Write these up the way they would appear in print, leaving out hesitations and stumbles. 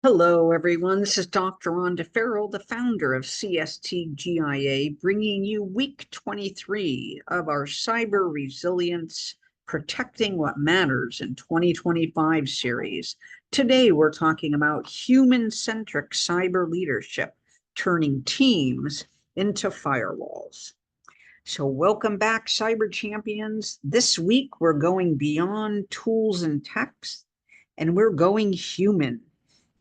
Hello, everyone. This is Dr. Rhonda Farrell, the founder of CSTGIA, bringing you week 23 of our Cyber Resilience Protecting What Matters in 2025 series. Today, we're talking about human-centric cyber leadership, turning teams into firewalls. So welcome back, cyber champions. This week, we're going beyond tools and text, and we're going human.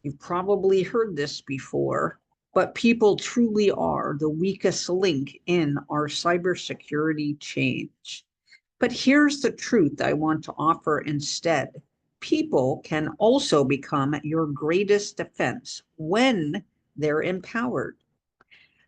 You've probably heard this before, but people truly are the weakest link in our cybersecurity change. But here's the truth I want to offer instead. People can also become your greatest defense when they're empowered.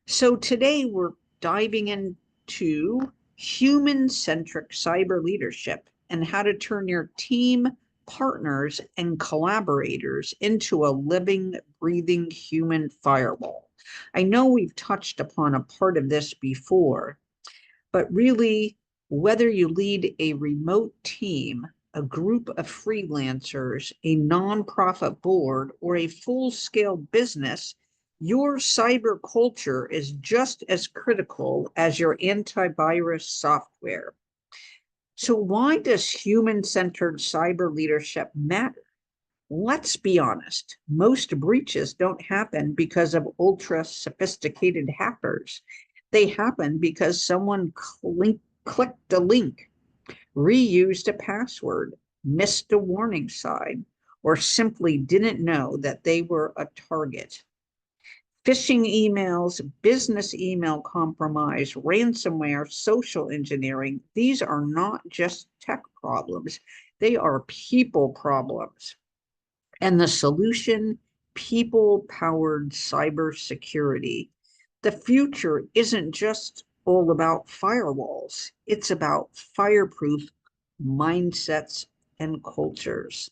So today we're diving into human-centric cyber leadership and how to turn your team, partners, and collaborators into a living, breathing human firewall. I know we've touched upon a part of this before, but really, whether you lead a remote team, a group of freelancers, a nonprofit board, or a full-scale business, your cyber culture is just as critical as your antivirus software. So why does human-centered cyber leadership matter? Let's be honest, most breaches don't happen because of ultra sophisticated hackers. They happen because someone clicked a link, reused a password, missed a warning sign, or simply didn't know that they were a target. Phishing emails, business email compromise, ransomware, social engineering, these are not just tech problems, they are people problems. And the solution, people-powered cybersecurity. The future isn't just all about firewalls. It's about fireproof mindsets and cultures.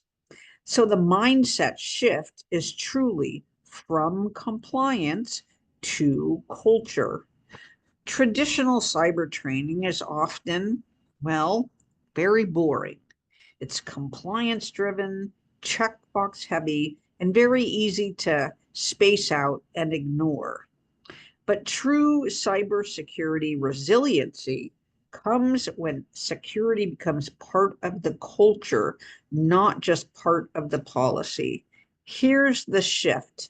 So the mindset shift is truly from compliance to culture. Traditional cyber training is often, well, very boring. It's compliance driven, checkbox heavy, and very easy to space out and ignore. But true cybersecurity resiliency comes when security becomes part of the culture, not just part of the policy. Here's the shift.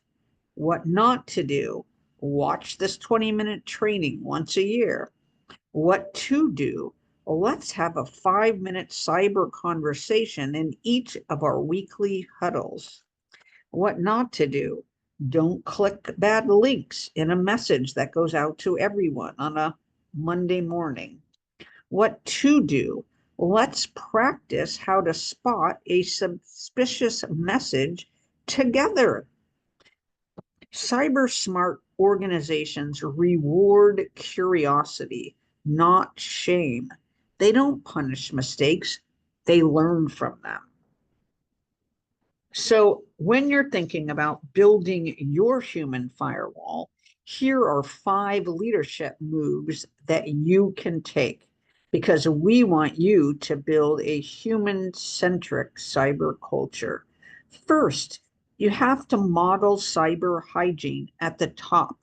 What not to do. Watch this 20-minute training once a year. What to do. Well, let's have a 5-minute cyber conversation in each of our weekly huddles. What not to do. Don't click bad links in a message that goes out to everyone on a Monday morning. What to do. Let's practice how to spot a suspicious message together. Cyber smart organizations reward curiosity, not shame. They don't punish mistakes, they learn from them. So when you're thinking about building your human firewall, here are 5 leadership moves that you can take because we want you to build a human-centric cyber culture. First, you have to model cyber hygiene at the top.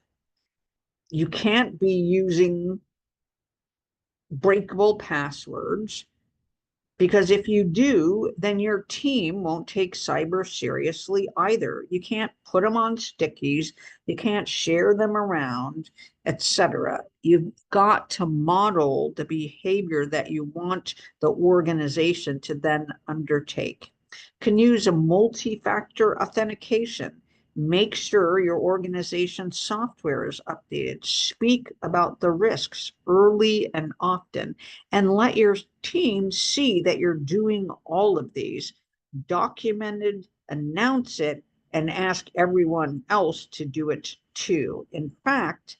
You can't be using breakable passwords because if you do, then your team won't take cyber seriously either. You can't put them on stickies, you can't share them around, etc. You've got to model the behavior that you want the organization to then undertake. Can use a multi-factor authentication. Make sure your organization's software is updated. Speak about the risks early and often, and let your team see that you're doing all of these. Document it, announce it, and ask everyone else to do it too. In fact,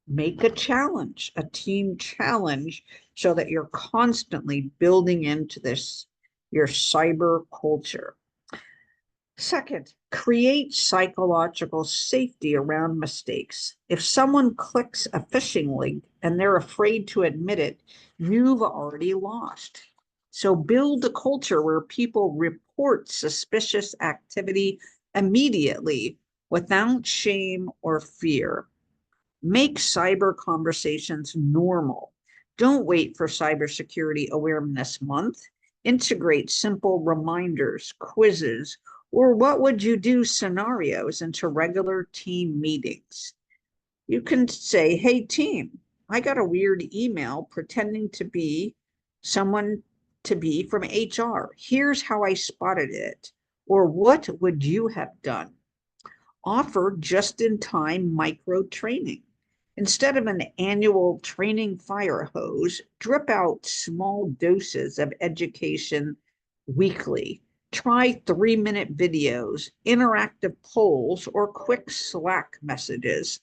make a challenge, a team challenge, so that you're constantly building into this, your cyber culture. Second, create psychological safety around mistakes. If someone clicks a phishing link and they're afraid to admit it, you've already lost. So build a culture where people report suspicious activity immediately without shame or fear. Make cyber conversations normal. Don't wait for Cybersecurity Awareness Month. Integrate simple reminders, quizzes, or what would you do scenarios into regular team meetings. You can say, hey, team, I got a weird email pretending to be someone to be from HR. Here's how I spotted it. Or what would you have done? Offer just-in-time micro training. Instead of an annual training fire hose, drip out small doses of education weekly. Try 3-minute videos, interactive polls, or quick Slack messages.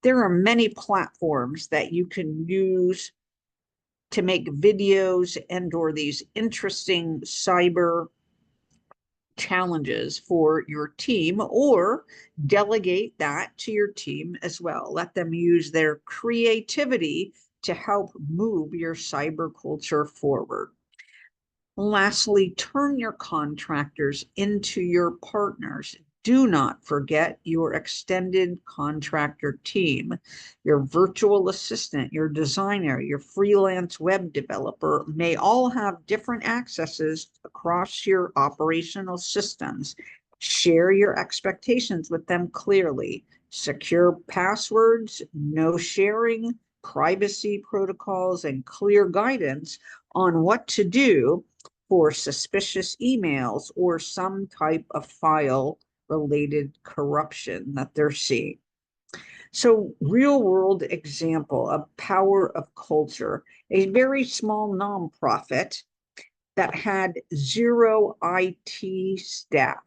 There are many platforms that you can use to make videos and or these interesting cyber challenges for your team, or delegate that to your team as well. Let them use their creativity to help move your cyber culture forward. Lastly, turn your contractors into your partners. Do not forget your extended contractor team, your virtual assistant, your designer, your freelance web developer may all have different accesses across your operational systems. Share your expectations with them clearly. Secure passwords, no sharing, privacy protocols, and clear guidance on what to do for suspicious emails or some type of file related corruption that they're seeing. So, real world example of power of culture, a very small nonprofit that had 0 IT staff,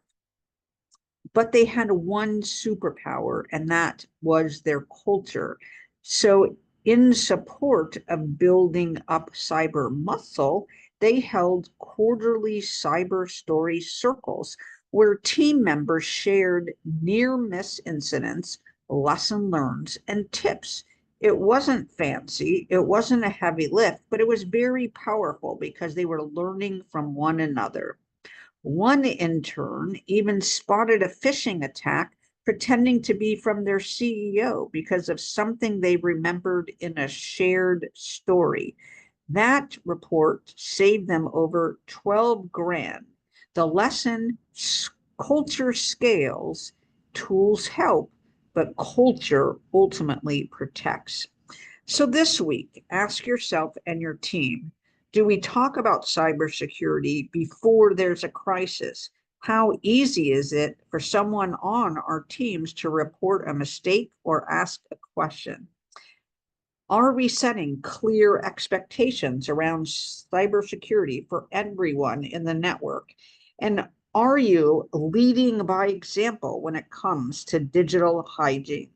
but they had one superpower, and that was their culture. So, in support of building up cyber muscle, they held quarterly cyber story circles where team members shared near miss incidents, lesson learned, and tips. It wasn't fancy, it wasn't a heavy lift, but it was very powerful because they were learning from one another. One intern even spotted a phishing attack pretending to be from their CEO because of something they remembered in a shared story. That report saved them over 12 grand. The lesson, culture scales, tools help, but culture ultimately protects. So this week, ask yourself and your team, do we talk about cybersecurity before there's a crisis? How easy is it for someone on our teams to report a mistake or ask a question? Are we setting clear expectations around cybersecurity for everyone in the network? And are you leading by example when it comes to digital hygiene?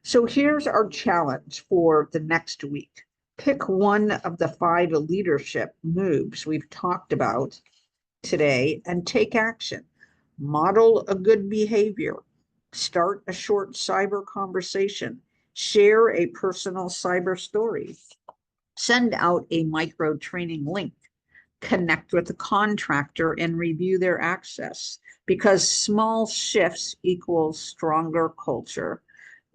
So here's our challenge for the next week. Pick one of the 5 leadership moves we've talked about today and take action. Model a good behavior. Start a short cyber conversation. Share a personal cyber story. Send out a micro training link. Connect with the contractor and review their access, because small shifts equals stronger culture.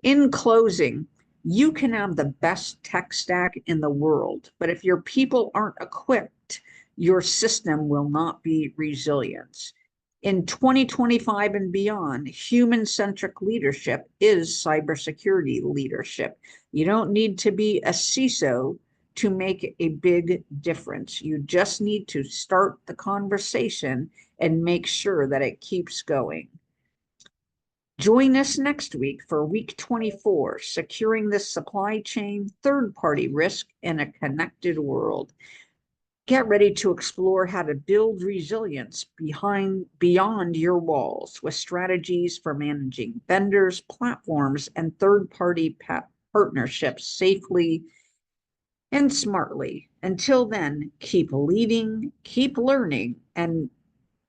In closing, you can have the best tech stack in the world, but if your people aren't equipped, your system will not be resilient. In 2025 and beyond, human-centric leadership is cybersecurity leadership. You don't need to be a CISO to make a big difference. You just need to start the conversation and make sure that it keeps going. Join us next week for week 24, Securing the Supply Chain, Third-Party Risk in a Connected World. Get ready to explore how to build resilience beyond your walls with strategies for managing vendors, platforms, and third-party partnerships safely and smartly. Until then, keep leading, keep learning, and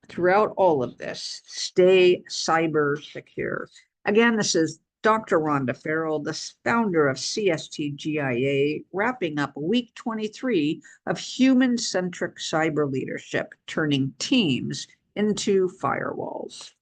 throughout all of this, stay cyber secure. Again, this is Dr. Rhonda Farrell, the founder of CSTGIA, wrapping up week 23 of human-centric cyber leadership, turning teams into firewalls.